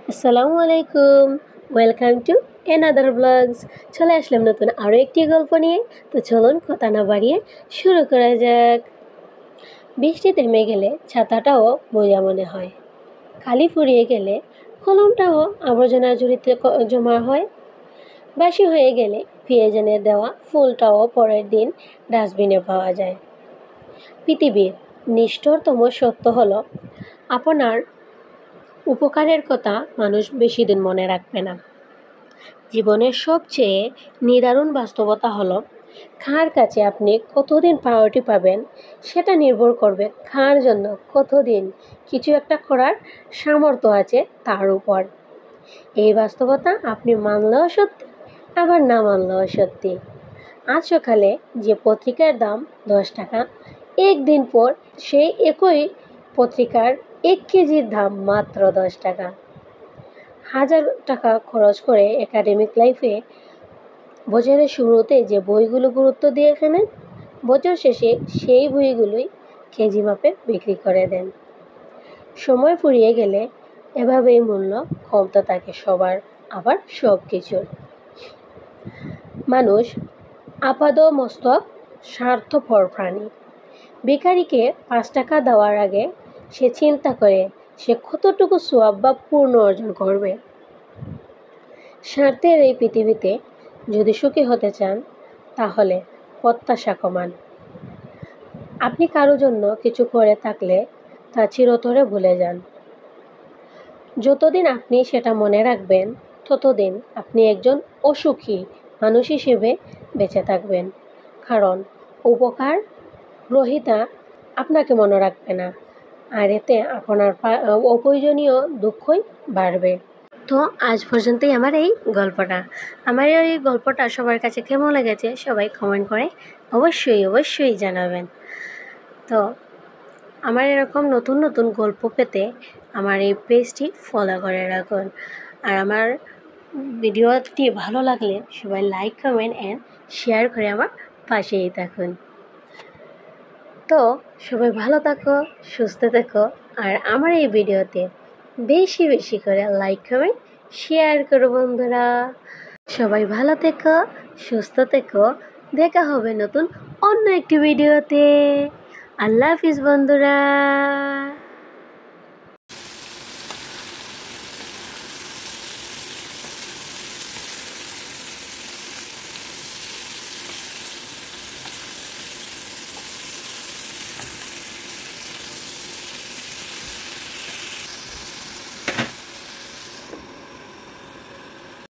আসসালামু আলাইকুম। Welcome to another blogs. চলে আসলাম নতুন আরও একটি গল্প নিয়ে। তো চলুন কথা না বাড়িয়ে শুরু করা যাক। বৃষ্টি থেমে গেলে ছাতাটাও বোঝা মনে হয়, কালি ফুরিয়ে গেলে কলমটাও আবর্জনার ঝুড়িতে জমা হয়, বাসি হয়ে গেলে প্রিয়জনের দেওয়া ফুলটাও পরের দিন ডাস্টবিনে পাওয়া যায়। পৃথিবীর নিষ্ঠুরতম সত্য হলো, আপনার উপকারের কথা মানুষ বেশি দিন মনে রাখবে না। জীবনের সবচেয়ে নিদারুণ বাস্তবতা হলো, কার কাছে আপনি কতদিন প্রায়োরিটি পাবেন সেটা নির্ভর করবে কার জন্য কতদিন কিছু একটা করার সামর্থ্য আছে তার উপর। এই বাস্তবতা আপনি মানলেও সত্যি, আবার না মানলেও সত্যি। আজ সকালে যে পত্রিকার দাম 10 টাকা, একদিন পর সেই একই পত্রিকার 1 কেজির দাম মাত্র 10 টাকা। 1000 টাকা খরচ করে একাডেমিক লাইফে বছরের শুরুতে যে বইগুলো গুরুত্ব দিয়ে কেনেন, বছর শেষে সেই বইগুলোই কেজি মাপে বিক্রি করে দেন। সময় ফুরিয়ে গেলে এভাবেই মূল্য কমতে থাকে সবার, আবার সব কিছুর। মানুষ আপাদমস্তক স্বার্থপর প্রাণী। ভিখারিকে 5 টাকা দেওয়ার আগে সে চিন্তা করে সে কতটুকু সওয়াব বা পূর্ণ অর্জন করবে। স্বার্থের এই পৃথিবীতে যদি সুখী হতে চান, তাহলে প্রত্যাশা কমান। আপনি কারো জন্য কিছু করে থাকলে তা চিরতরে ভুলে যান। যতদিন আপনি সেটা মনে রাখবেন, ততদিন আপনি একজন অসুখী মানুষ হিসেবে বেঁচে থাকবেন। কারণ উপকার গ্রহীতা আপনাকে মনে রাখবে না, আর এতে আপনার অপ্রয়োজনীয় দুঃখই বাড়বে। তো আজ পর্যন্তই আমার এই গল্পটা সবার কাছে কেমন লেগেছে সবাই কমেন্ট করে অবশ্যই জানাবেন। তো আমার এরকম নতুন নতুন গল্প পেতে আমার এই পেজটি ফলো করে রাখুন। আর আমার ভিডিওটি ভালো লাগলে সবাই লাইক, কমেন্ট অ্যান্ড শেয়ার করে আমার পাশেই থাকুন। তো সবাই ভালো থাকো, সুস্থ থাকো, আর আমার এই ভিডিওতে বেশি বেশি করে লাইক, কমেন্ট, শেয়ার করো বন্ধুরা। সবাই ভালো থেকো, সুস্থ থেকো। দেখা হবে নতুন অন্য একটি ভিডিওতে। আল্লাহ হাফিজ বন্ধুরা।